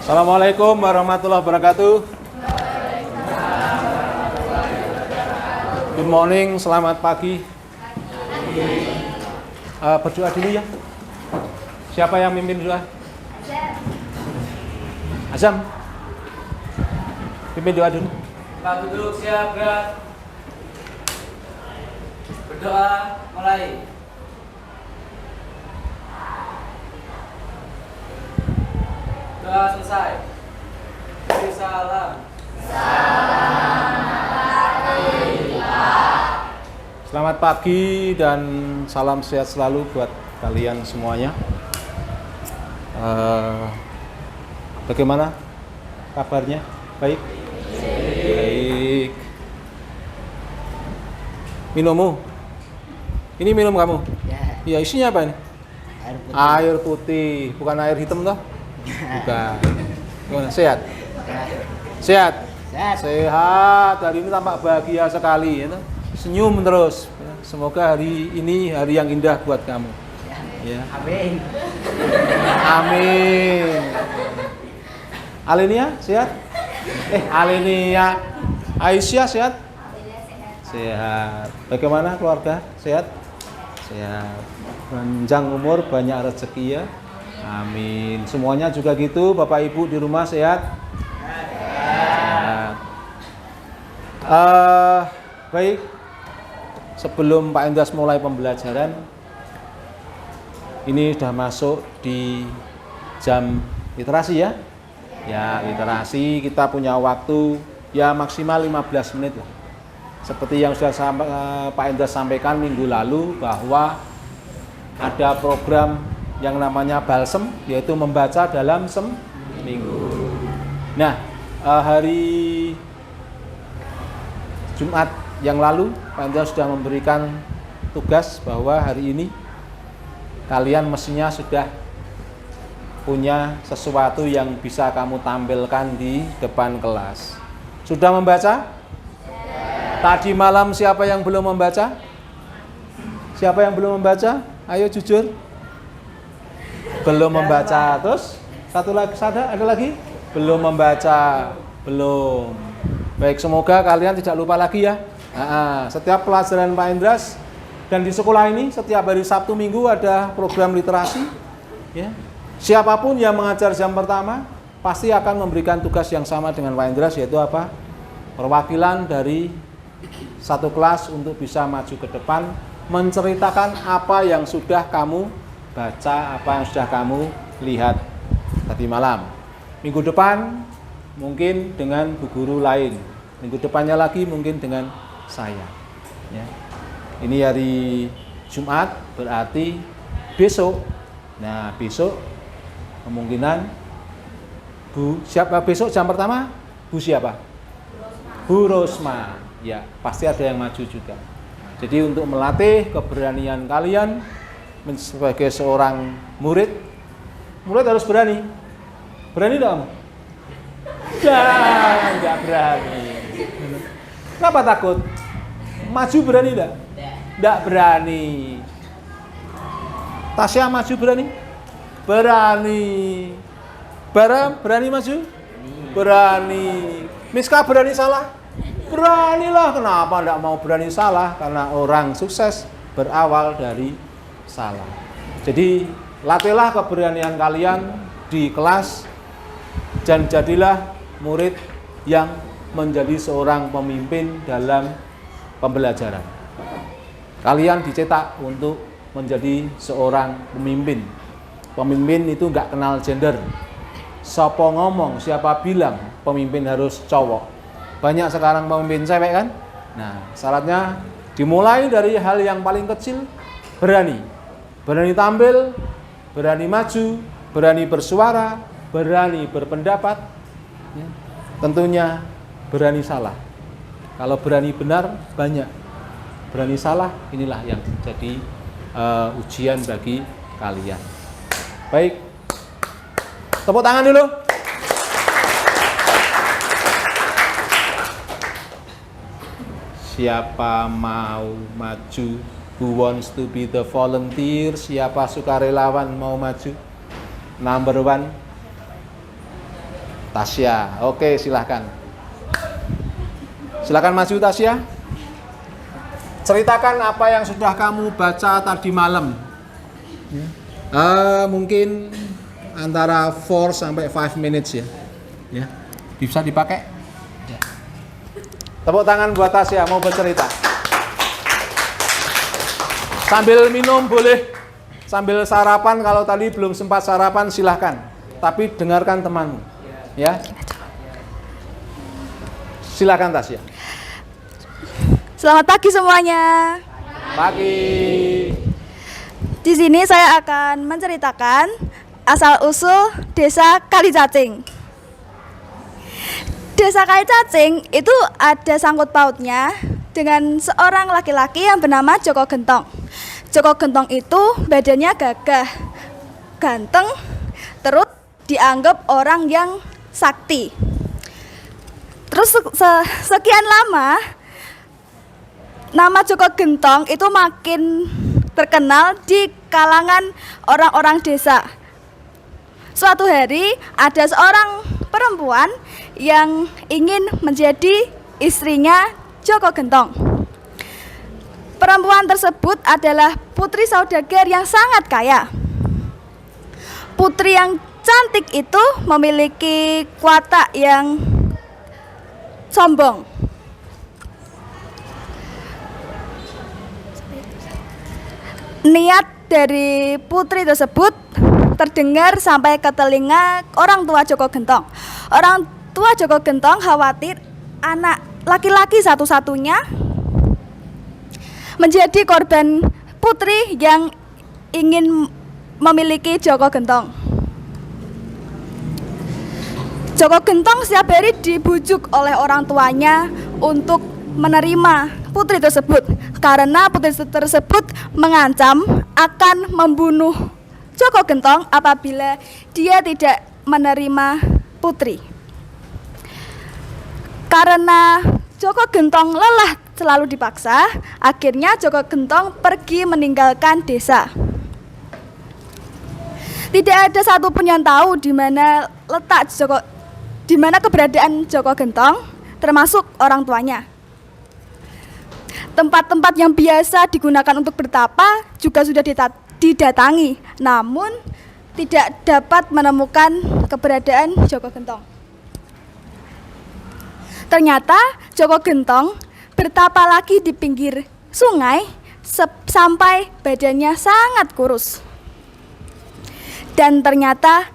Assalamualaikum warahmatullahi wabarakatuh. Good morning, selamat pagi. Berdoa dulu ya. Siapa yang mimpin doa? Azam. Pimpin doa dulu. Pak duduk siap gerak. Berdoa mulai. Doa selesai. Beri salam. Selamat pagi dan salam sehat selalu buat kalian semuanya. Bagaimana kabarnya? Baik? Baik. Minummu? Ini minum kamu? Ya, Iya, isinya apa ini? air putih. Air putih, bukan air hitam toh? Bukan. Gimana? Sehat? Ya, Sehat? sehat. Sehat. Hari ini tampak bahagia sekali, ya toh? Senyum terus. Semoga hari ini hari yang indah buat kamu. Ya. Amin. Amin. Alenia sehat? Alenia. Aisyah sehat? Sehat. Bagaimana keluarga? Sehat? Sehat. Panjang umur, banyak rezeki ya. Amin. Semuanya juga gitu, Bapak Ibu di rumah sehat? Sehat. Baik. Sebelum Pak Endras mulai pembelajaran, ini sudah masuk di jam literasi ya? Ya, literasi kita punya waktu ya maksimal 15 menit lah. Seperti yang sudah Pak Endras sampaikan minggu lalu bahwa ada program yang namanya Balsem, yaitu membaca dalam seminggu. Nah, hari Jumat yang lalu Pak Endras sudah memberikan tugas bahwa hari ini kalian mestinya sudah punya sesuatu yang bisa kamu tampilkan di depan kelas. Sudah membaca? Tadi malam siapa yang belum membaca? Siapa yang belum membaca? Ayo jujur. Belum membaca. Terus satu lagi, ada lagi? Belum membaca. Belum. Baik, semoga kalian tidak lupa lagi ya. Setiap pelajaran Pak Endras dan di sekolah ini setiap hari Sabtu Minggu ada program literasi. Ya. Siapapun yang mengajar jam pertama pasti akan memberikan tugas yang sama dengan Pak Endras, yaitu apa? Perwakilan dari satu kelas untuk bisa maju ke depan, menceritakan apa yang sudah kamu baca, apa yang sudah kamu lihat tadi malam. Minggu depan mungkin dengan bu guru lain, minggu depannya lagi mungkin dengan saya. Ya. Ini hari Jumat, berarti besok. Nah, besok kemungkinan siapa besok jam pertama? Bu siapa? Bu Rosma. Ya, pasti ada yang maju juga. Jadi untuk melatih keberanian kalian sebagai seorang murid harus berani. Berani enggak kamu? Enggak berani. Kenapa takut? Maju berani enggak? Enggak berani. Tasya maju berani? Berani. Bara berani maju? Berani. Miska berani salah? Beranilah. Kenapa enggak mau berani salah? Karena orang sukses berawal dari salah. Jadi latihlah keberanian kalian di kelas dan jadilah murid yang menjadi seorang pemimpin dalam pembelajaran. Kalian dicetak untuk menjadi seorang pemimpin. Pemimpin itu nggak kenal gender. Siapa ngomong, siapa bilang pemimpin harus cowok. Banyak sekarang pemimpin cewek kan? Nah, syaratnya dimulai dari hal yang paling kecil, berani. Berani tampil, berani maju, berani bersuara, berani berpendapat. Ya. Tentunya berani salah. Kalau berani benar, banyak. Berani salah, inilah yang jadi ujian bagi kalian. Baik, tepuk tangan dulu. Siapa mau maju? Who wants to be the volunteer? Siapa sukarelawan mau maju? Number 1. Tasya. Oke, silahkan. Silahkan maju Tasya. Ceritakan apa yang sudah kamu baca tadi malam. Mungkin antara 4 sampai 5 minutes ya. Ya. Bisa dipakai? Ya. Tepuk tangan buat Tasya mau bercerita. Sambil minum boleh. Sambil sarapan, kalau tadi belum sempat sarapan silahkan. Tapi dengarkan temanmu. Ya. Silahkan Tasya. Selamat pagi semuanya. Pagi. Di sini saya akan menceritakan asal-usul Desa Kalicacing. Desa Kalicacing itu ada sangkut pautnya dengan seorang laki-laki yang bernama Joko Gentong. Joko Gentong itu badannya gagah, ganteng, terus dianggap orang yang sakti. Terus sekian lama nama Joko Gentong itu makin terkenal di kalangan orang-orang desa. Suatu hari ada seorang perempuan yang ingin menjadi istrinya Joko Gentong. Perempuan tersebut adalah putri saudagar yang sangat kaya. Putri yang cantik itu memiliki watak yang sombong. Niat dari putri tersebut terdengar sampai ke telinga orang tua Joko Gentong. Orang tua Joko Gentong khawatir anak laki-laki satu-satunya menjadi korban putri yang ingin memiliki Joko Gentong. Joko Gentong setiap hari dibujuk oleh orang tuanya untuk menerima putri tersebut karena putri tersebut mengancam akan membunuh Joko Gentong apabila dia tidak menerima putri. Karena Joko Gentong lelah selalu dipaksa, akhirnya Joko Gentong pergi meninggalkan desa. Tidak ada satupun yang tahu di mana keberadaan Joko Gentong, termasuk orang tuanya. Tempat-tempat yang biasa digunakan untuk bertapa juga sudah didatangi, namun tidak dapat menemukan keberadaan Joko Gentong. Ternyata Joko Gentong bertapa lagi di pinggir sungai sampai badannya sangat kurus. Dan ternyata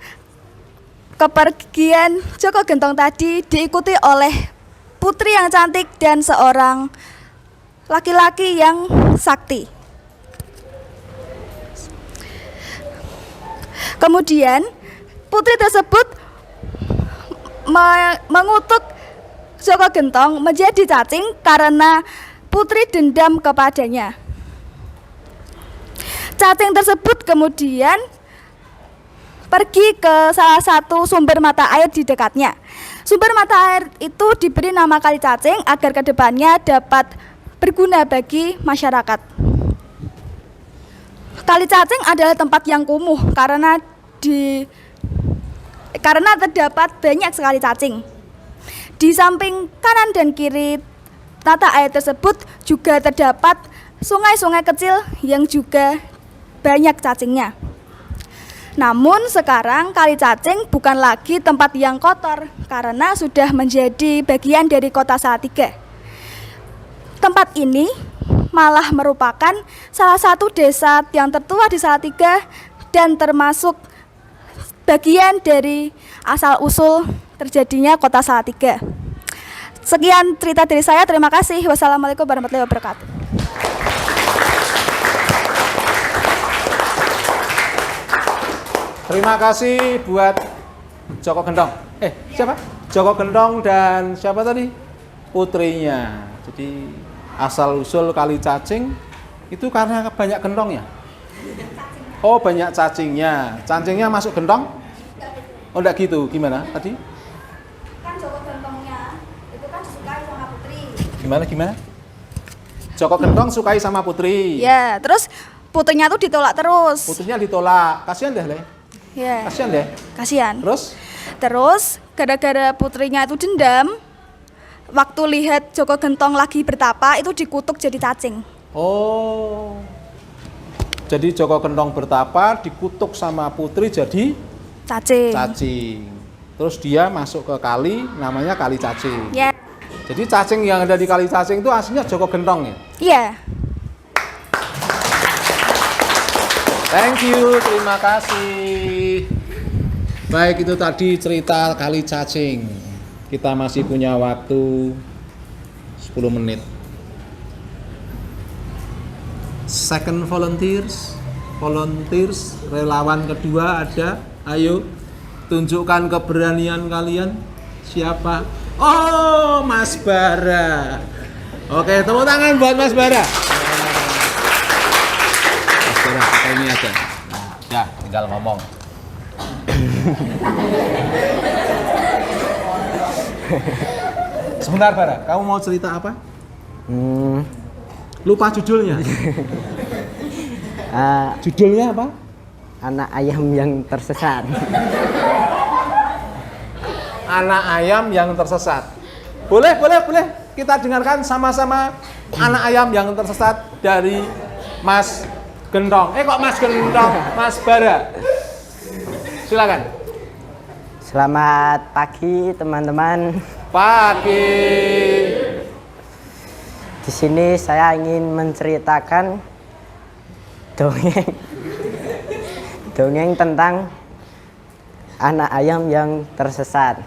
kepergian Joko Gentong tadi diikuti oleh putri yang cantik dan seorang laki-laki yang sakti. Kemudian putri tersebut mengutuk Joko Gentong menjadi cacing karena putri dendam kepadanya. Cacing tersebut kemudian pergi ke salah satu sumber mata air di dekatnya. Sumber mata air itu diberi nama Kali Cacing agar kedepannya dapat berguna bagi masyarakat. Kali Cacing adalah tempat yang kumuh karena terdapat banyak sekali cacing. Di samping kanan dan kiri mata air tersebut juga terdapat sungai-sungai kecil yang juga banyak cacingnya. Namun sekarang Kali Cacing bukan lagi tempat yang kotor karena sudah menjadi bagian dari kota Salatiga. Tempat ini malah merupakan salah satu desa yang tertua di Salatiga dan termasuk bagian dari asal-usul terjadinya kota Salatiga. Sekian cerita dari saya, terima kasih. Wassalamualaikum warahmatullahi wabarakatuh. Terima kasih buat Joko Gentong. Siapa? Joko Gentong dan siapa tadi? Putrinya. Jadi asal-usul Kali Cacing itu karena banyak gentongnya. Oh, banyak cacingnya. Cacingnya masuk gentong? Oh, enggak gitu. Gimana tadi? Kan Joko Gentongnya itu kan disukai sama putri. Gimana? Joko Gentong sukai sama putri. Ya, terus putrinya tuh ditolak terus. Putrinya ditolak. Kasihan deh, Le. Ya. Kasihan deh. Kasihan. Terus Terus gara-gara putrinya itu dendam, waktu lihat Joko Gentong lagi bertapa itu dikutuk jadi cacing. Oh. Jadi Joko Gentong bertapa dikutuk sama putri jadi Cacing. cacing. Terus dia masuk ke kali namanya Kali Cacing. Ya. Jadi cacing yang ada di Kali Cacing itu aslinya Joko Gentong ya? Iya. Thank you, terima kasih. Baik, itu tadi cerita Kali Cacing. Kita masih punya waktu 10 menit. Second volunteers, relawan kedua ada. Ayo, tunjukkan keberanian kalian. Siapa? Oh, Mas Bara. Oke, tepuk tangan buat Mas Bara. Mas Bara, pakai ini aja. Ya, tinggal ngomong. Sebentar Bara, kamu mau cerita apa? Lupa judulnya. Judulnya apa? Anak ayam yang tersesat. Anak ayam yang tersesat. Boleh. Kita dengarkan sama-sama anak ayam yang tersesat dari Mas Gentong. Kok Mas Gentong? Mas Bara. Silakan. Selamat pagi teman-teman. Pagi. Di sini saya ingin menceritakan dongeng tentang anak ayam yang tersesat.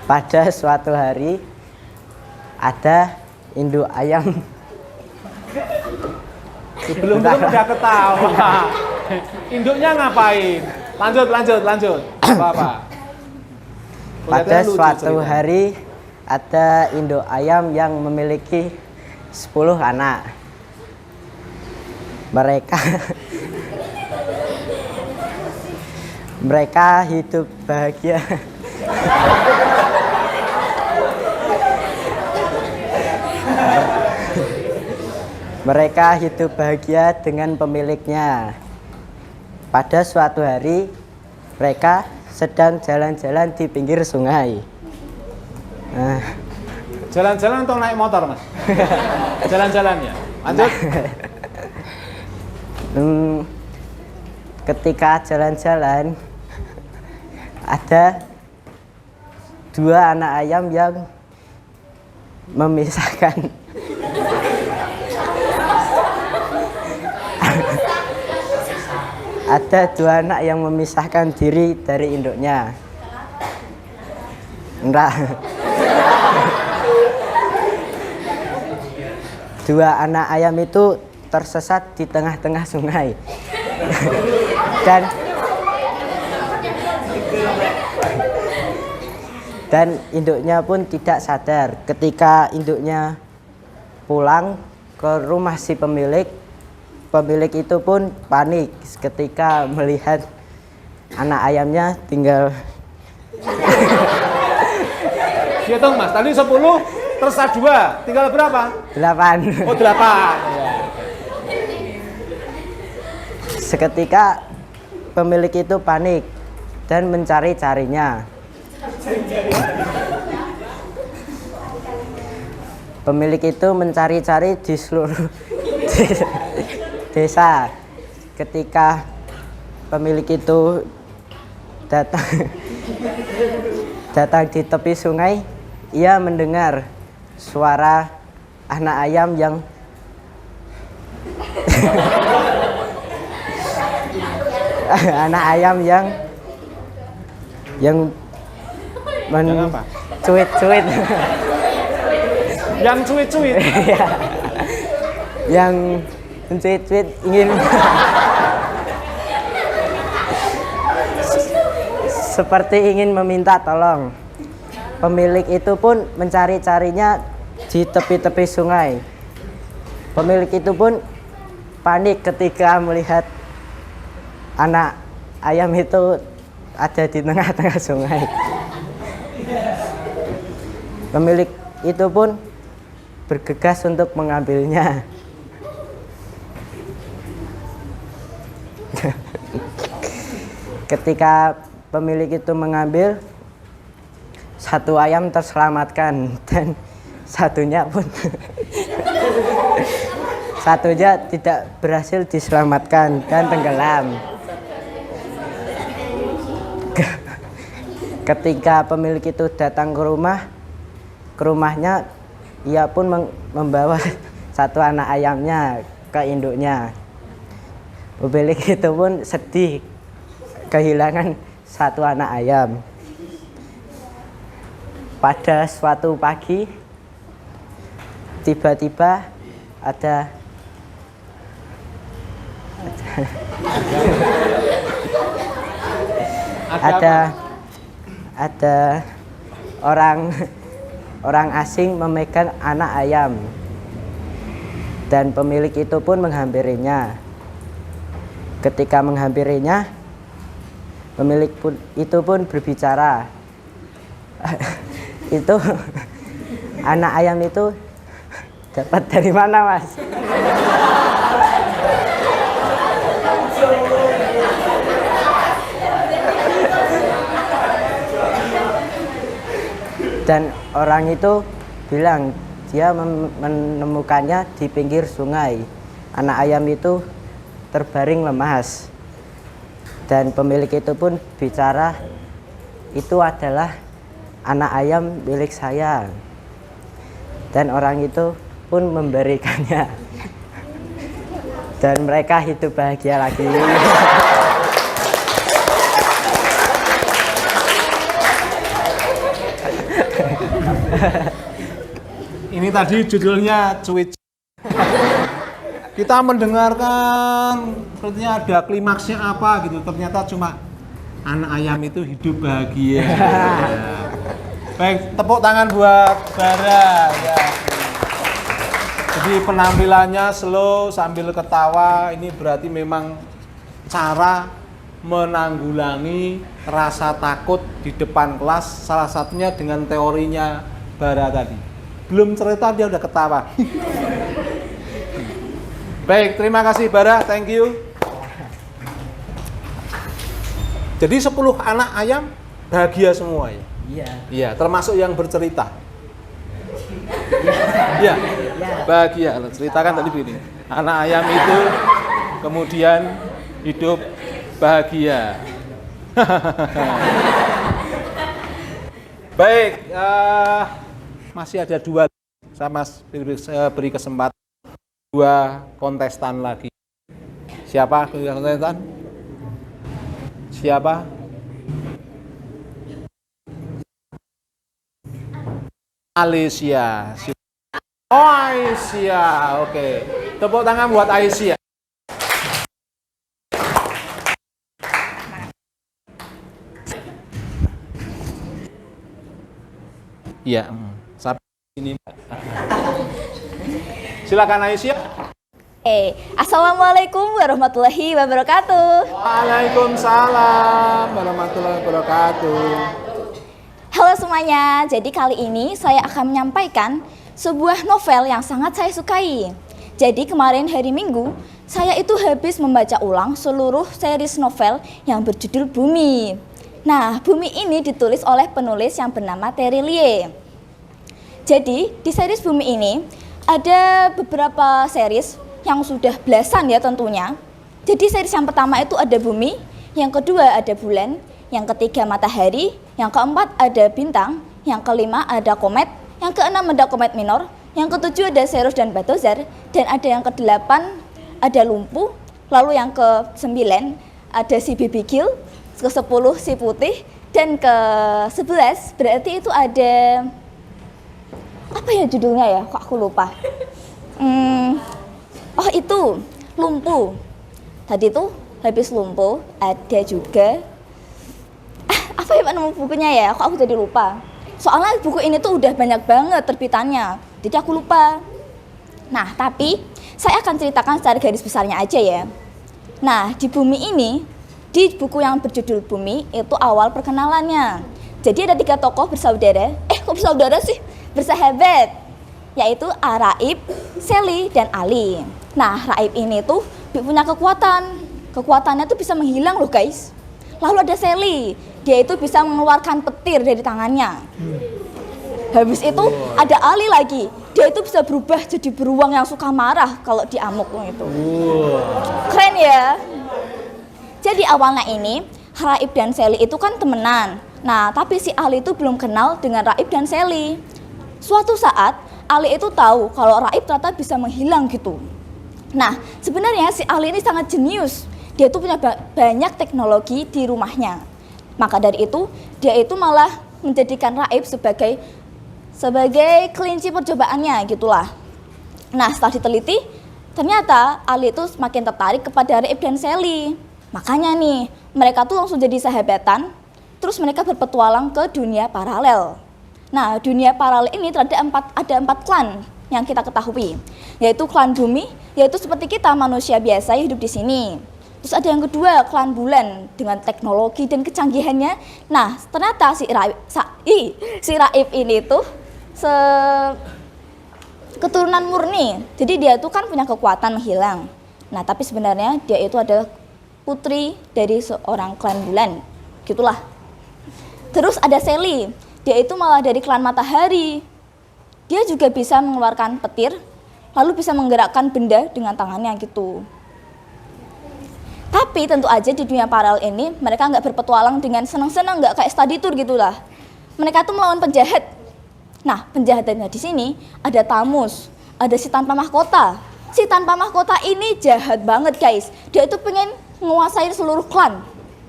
Pada suatu hari ada induk ayam. Belum udah ketawa. Induknya ngapain? Lanjut. Apa? Pada suatu hari ada induk ayam yang memiliki 10 anak. Mereka hidup bahagia. Mereka hidup bahagia dengan pemiliknya. Pada suatu hari mereka sedang jalan-jalan di pinggir sungai. Jalan-jalan atau naik motor, Mas? Jalan-jalan ya. Lanjut. Ketika jalan-jalan ada 2 anak ayam yang memisahkan ada 2 anak yang memisahkan diri dari induknya. Enggak. 2 anak ayam itu tersesat di tengah-tengah sungai. Dan induknya pun tidak sadar. Ketika induknya pulang ke rumah si pemilik itu pun panik ketika melihat anak ayamnya tinggal. Hitung Mas, tadi 10 tersesat 2, tinggal berapa? 8. Oh 8. Seketika pemilik itu panik dan mencari-carinya. Pemilik itu mencari-cari di seluruh desa. Ketika pemilik itu datang di tepi sungai, ia mendengar suara anak ayam yang cuit-cuit. Yang cuit-cuit. Yang mencuit-cuit ingin seperti ingin meminta tolong. Pemilik itu pun mencari-carinya di tepi-tepi sungai. Pemilik itu pun panik ketika melihat anak ayam itu ada di tengah-tengah sungai. Pemilik itu pun bergegas untuk mengambilnya. Ketika pemilik itu mengambil, satu ayam terselamatkan dan satunya pun satunya tidak berhasil diselamatkan dan tenggelam. Ketika pemilik itu datang ke rumahnya, ia pun membawa satu anak ayamnya ke induknya. Pemilik itu pun sedih kehilangan satu anak ayam. Pada suatu pagi, tiba-tiba ada orang asing memegang anak ayam dan pemilik itu pun menghampirinya. Ketika menghampirinya, pemilik itu pun berbicara. Itu anak ayam itu dapat dari mana, Mas? Dan orang itu bilang dia menemukannya di pinggir sungai. Anak ayam itu terbaring lemas. Dan pemilik itu pun bicara, itu adalah anak ayam milik saya. Dan orang itu pun memberikannya. Dan mereka hidup bahagia lagi. Ini tadi judulnya cuit. Kita mendengarkan sepertinya ada klimaksnya apa gitu, ternyata cuma anak ayam itu hidup bahagia. Ya. Baik, tepuk tangan buat Bara. Ya. Jadi penampilannya slow sambil ketawa, ini berarti memang cara menanggulangi rasa takut di depan kelas, salah satunya dengan teorinya Bara tadi. Belum cerita dia udah ketawa. Baik, terima kasih Bara, thank you. Jadi 10 anak ayam bahagia semua ya? Iya. Iya, termasuk yang bercerita. Iya, bahagia. Ceritakan tadi begini, anak ayam itu kemudian hidup bahagia. Baik, masih ada 2, saya beri kesempatan 2 kontestan lagi. Siapa kontestan? Siapa? Alicia. Oh, Aisyah. Oke. Tepuk tangan buat Aisyah. Iya, sampai ini. Silakan Aisyah. Assalamualaikum warahmatullahi wabarakatuh. Waalaikumsalam warahmatullahi wabarakatuh. Halo semuanya, jadi kali ini saya akan menyampaikan sebuah novel yang sangat saya sukai. Jadi kemarin hari Minggu, saya itu habis membaca ulang seluruh series novel yang berjudul Bumi. Nah, Bumi ini ditulis oleh penulis yang bernama Terry Lie. Jadi, di series Bumi ini, ada beberapa series yang sudah belasan ya tentunya. Jadi series yang pertama itu ada bumi, yang kedua ada bulan, yang ketiga matahari, yang keempat ada bintang, yang kelima ada komet, yang keenam ada komet minor, yang ketujuh ada Ceres dan Bathory, dan ada yang kedelapan ada lumpuh, lalu yang ke-9 ada si BBQ, ke-10 si putih, dan ke-11 berarti itu ada apa ya judulnya ya, kok aku lupa. Oh itu, lumpuh. Tadi tuh habis lumpuh ada juga apa ya Pak nama bukunya ya, kok aku jadi lupa. Soalnya buku ini tuh udah banyak banget terbitannya, jadi aku lupa. Nah tapi saya akan ceritakan secara garis besarnya aja ya. Nah di Bumi ini, di buku yang berjudul Bumi itu awal perkenalannya. Jadi ada 3 tokoh bersaudara, kok bersaudara sih? Bersahabat, yaitu Raib, Sally, dan Ali. Nah, Raib ini tuh punya kekuatan. Kekuatannya tuh bisa menghilang loh guys. Lalu ada Sally, dia itu bisa mengeluarkan petir dari tangannya. Habis itu ada Ali lagi, dia itu bisa berubah jadi beruang yang suka marah kalau diamuk itu. Keren ya. Jadi awalnya ini Raib dan Sally itu kan temenan. Nah, tapi si Ali itu belum kenal dengan Raib dan Sally. Suatu saat Ali itu tahu kalau Raib ternyata bisa menghilang gitu. Nah, sebenarnya si Ali ini sangat jenius. Dia itu punya banyak teknologi di rumahnya. Maka dari itu, dia itu malah menjadikan Raib sebagai kelinci percobaannya gitulah. Nah, setelah diteliti, ternyata Ali itu semakin tertarik kepada Raib dan Sally. Makanya nih, mereka tuh langsung jadi sahabatan, terus mereka berpetualang ke dunia paralel. Nah, dunia paralel ini ada empat klan yang kita ketahui, yaitu klan bumi, yaitu seperti kita manusia biasa hidup di sini. Terus ada yang kedua, klan bulan dengan teknologi dan kecanggihannya. Nah, ternyata si Raib ini tuh keturunan murni. Jadi dia tuh kan punya kekuatan menghilang. Nah, tapi sebenarnya dia itu adalah putri dari seorang klan bulan. Gitulah. Terus ada Sally. Dia itu malah dari klan matahari. Dia juga bisa mengeluarkan petir, lalu bisa menggerakkan benda dengan tangannya gitu. Tapi tentu aja di dunia paralel ini mereka nggak berpetualang dengan senang-senang, nggak kayak study tour gitulah. Mereka tuh melawan penjahat. Nah, penjahatnya di sini ada Tamus, ada si tanpa mahkota. Si tanpa mahkota ini jahat banget guys. Dia itu pengen menguasai seluruh klan.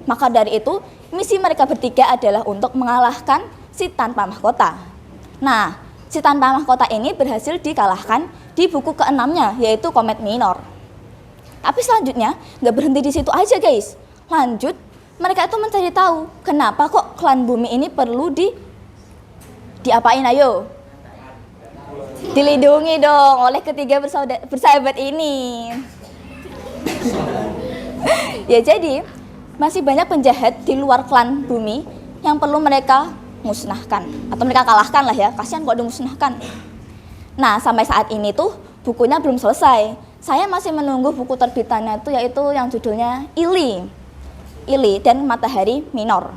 Maka dari itu misi mereka bertiga adalah untuk mengalahkan si tanpa mahkota. Nah, si tanpa mahkota ini berhasil dikalahkan di buku ke-6-nya, yaitu Komet Minor. Tapi selanjutnya nggak berhenti di situ aja guys. Lanjut, mereka itu mencari tahu kenapa kok klan bumi ini perlu diapain, ayo? Dilindungi dong oleh ketiga bersahabat ini. Ya jadi masih banyak penjahat di luar klan bumi yang perlu mereka musnahkan atau mereka kalahkan lah ya. Kasihan kalau dimusnahkan. Nah, sampai saat ini tuh bukunya belum selesai. Saya masih menunggu buku terbitannya itu, yaitu yang judulnya Ili dan Matahari Minor.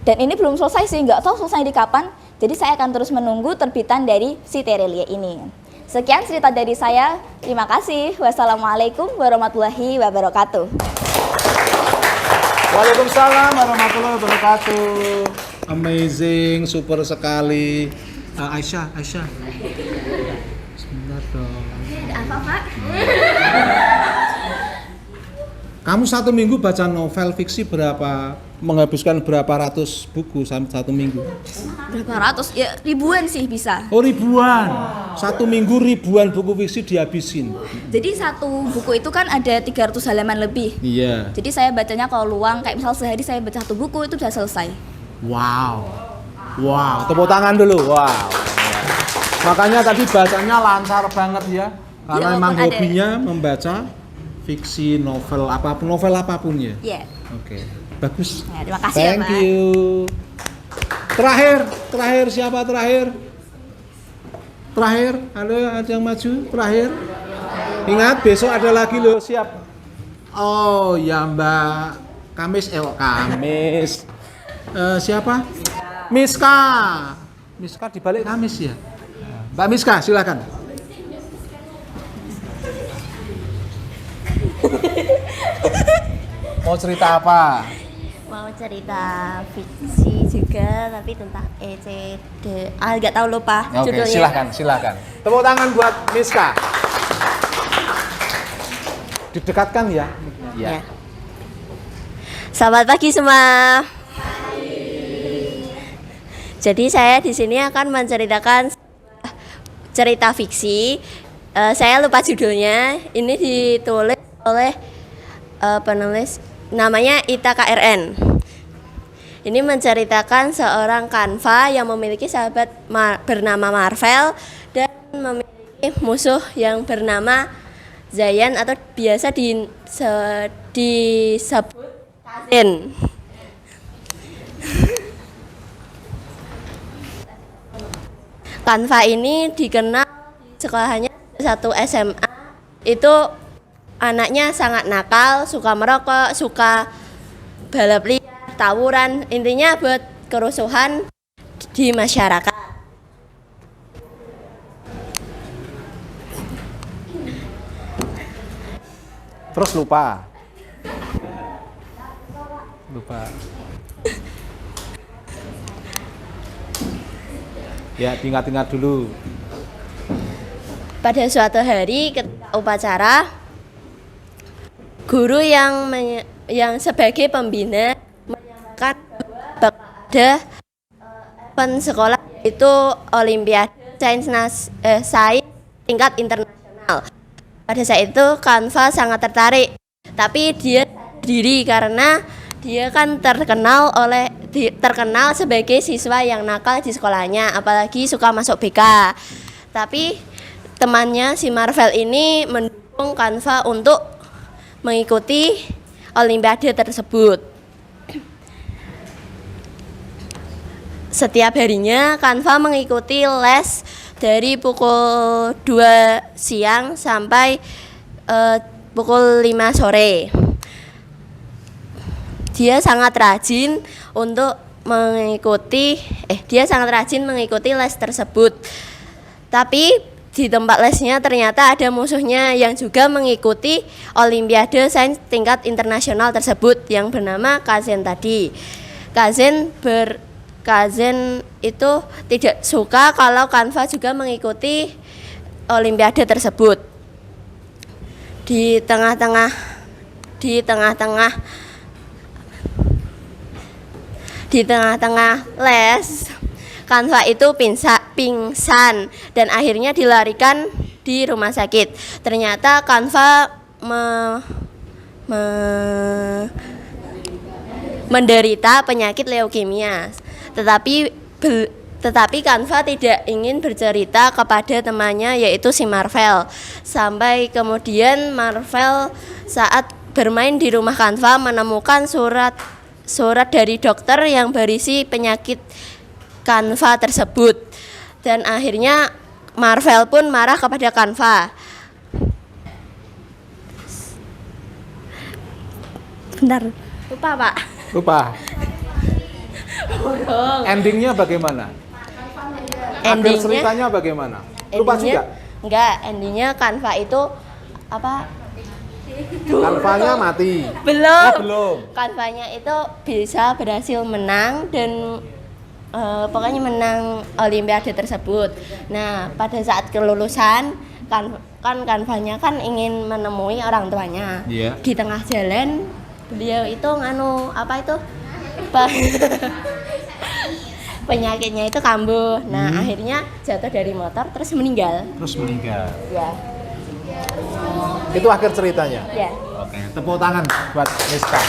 Dan ini belum selesai sih, nggak tahu selesai di kapan. Jadi saya akan terus menunggu terbitan dari si Terelia ini. Sekian cerita dari saya. Terima kasih. Wassalamualaikum warahmatullahi wabarakatuh. Waalaikumsalam warahmatullahi wabarakatuh. Amazing, super sekali. Aisyah. Sebentar dong. Ada apa, Pak? Kamu satu minggu baca novel fiksi menghabiskan berapa ratus buku satu minggu? Berapa ratus? Ya ribuan sih bisa. Oh, ribuan. Satu minggu ribuan buku fiksi dihabisin. Jadi satu buku itu kan ada 300 halaman lebih. Iya. Jadi saya bacanya kalau luang, kayak misal sehari saya baca satu buku itu sudah selesai. Wow, tepuk tangan dulu. Wow. Makanya tadi bacanya lancar banget ya. Karena Ya, memang walaupun hobinya membaca fiksi, novel apapun ya. Iya. Oke, bagus. Ya, terima kasih Thank ya, Pak. you. Terakhir siapa terakhir? Ada yang maju? Terakhir. Ingat besok ada lagi loh, siap. Oh ya Mbak Kamis. Siapa? Miska di balik Kamis ya. Mbak Miska, silakan. Mau cerita apa? Mau cerita fiksi juga tapi tentang ECDA, nggak tahu lupa judulnya. Silakan. Tepuk tangan buat Miska. Didekatkan ya. Ya. Selamat pagi semua. Jadi saya di sini akan menceritakan cerita fiksi. Saya lupa judulnya. Ini ditulis oleh penulis namanya Ita KRN. Ini menceritakan seorang kanva yang memiliki sahabat bernama Marvel dan memiliki musuh yang bernama Zayan atau biasa disebut Kazin. Kanva ini dikenal di sekolahannya satu SMA. Itu anaknya sangat nakal, suka merokok, suka balap liar, tawuran, intinya buat kerusuhan di masyarakat. Terus lupa. Ya, diingat-ingat dulu. Pada suatu hari ketika upacara, guru yang sebagai pembina menyatakan bahwa ada event sekolah yaitu Olimpiade Sains tingkat internasional. Pada saat itu Kanva sangat tertarik, tapi dia diri karena dia kan terkenal sebagai siswa yang nakal di sekolahnya, apalagi suka masuk BK. Tapi temannya si Marvel ini mendukung Kanva untuk mengikuti Olimpiade tersebut. Setiap harinya Kanva mengikuti les dari pukul 2 siang sampai pukul 5 sore. Dia sangat rajin mengikuti les tersebut. Tapi di tempat lesnya ternyata ada musuhnya yang juga mengikuti Olimpiade Sains tingkat internasional tersebut yang bernama Kazen tadi. Kazen itu tidak suka kalau Kanva juga mengikuti Olimpiade tersebut. Di tengah-tengah les, Kanva itu pingsan dan akhirnya dilarikan di rumah sakit. Ternyata Kanva menderita penyakit leukemia. Tetapi Kanva tidak ingin bercerita kepada temannya yaitu si Marvel. Sampai kemudian Marvel saat bermain di rumah Kanva menemukan surat dari dokter yang berisi penyakit Kanva tersebut. Dan akhirnya Marvel pun marah kepada Kanva. Bentar. Lupa, Pak. Lupa. Endingnya bagaimana? Akhir ceritanya bagaimana? Lupa juga? Enggak, endingnya Kanva itu apa? Kanvanya mati. Belum. Kanvanya itu bisa berhasil menang dan pokoknya menang Olimpiade tersebut. Nah, pada saat kelulusan Kanvanya kan ingin menemui orang tuanya. Yeah. Di tengah jalan beliau itu penyakitnya itu kambuh. Nah, akhirnya jatuh dari motor terus meninggal. Ya. Itu akhir ceritanya. Ya. Oke, tepuk tangan buat Miska.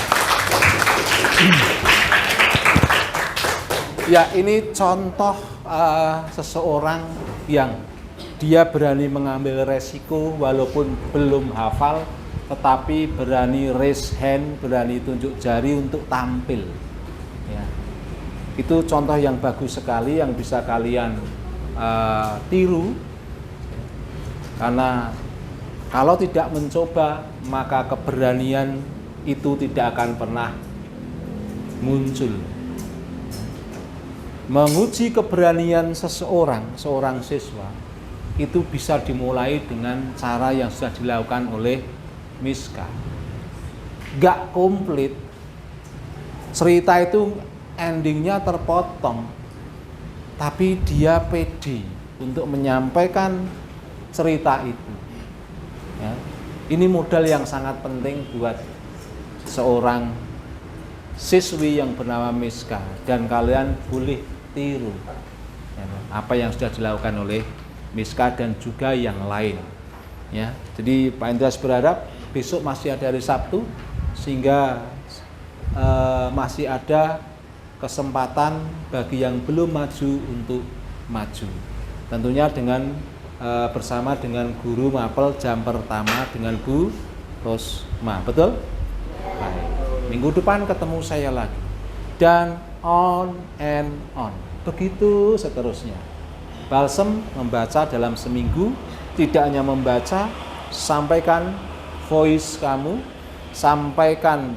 Ya, ini contoh seseorang yang dia berani mengambil resiko walaupun belum hafal, tetapi berani raise hand, berani tunjuk jari untuk tampil. Ya. Itu contoh yang bagus sekali yang bisa kalian tiru, karena kalau tidak mencoba maka keberanian itu tidak akan pernah muncul. Menguji keberanian seorang siswa itu bisa dimulai dengan cara yang sudah dilakukan oleh Miska. Gak komplit, cerita itu endingnya terpotong, tapi dia pede untuk menyampaikan cerita itu. Ya. Ini modal yang sangat penting buat seorang siswi yang bernama Miska, dan kalian boleh tiru ya, apa yang sudah dilakukan oleh Miska dan juga yang lain. Ya, jadi Pak Indras berharap besok masih ada hari Sabtu sehingga masih ada kesempatan bagi yang belum maju untuk maju. Tentunya dengan bersama dengan guru mapel jam pertama dengan Bu Rosma, betul? Baik. Minggu depan ketemu saya lagi dan on and on, begitu seterusnya. Balsem membaca dalam seminggu, tidak hanya membaca, sampaikan voice kamu, sampaikan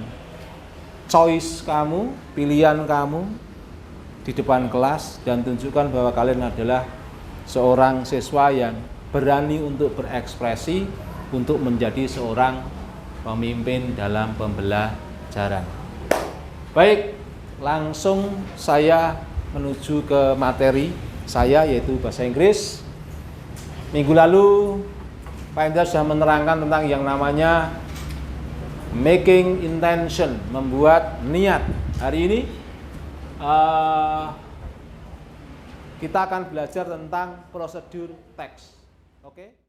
choice kamu, pilihan kamu di depan kelas, dan tunjukkan bahwa kalian adalah seorang siswa yang berani untuk berekspresi, untuk menjadi seorang pemimpin dalam pembelajaran. Baik, langsung saya menuju ke materi saya, yaitu bahasa Inggris. Minggu lalu Pak Indra sudah menerangkan tentang yang namanya making intention, membuat niat. Hari ini kita akan belajar tentang prosedur teks. Oke?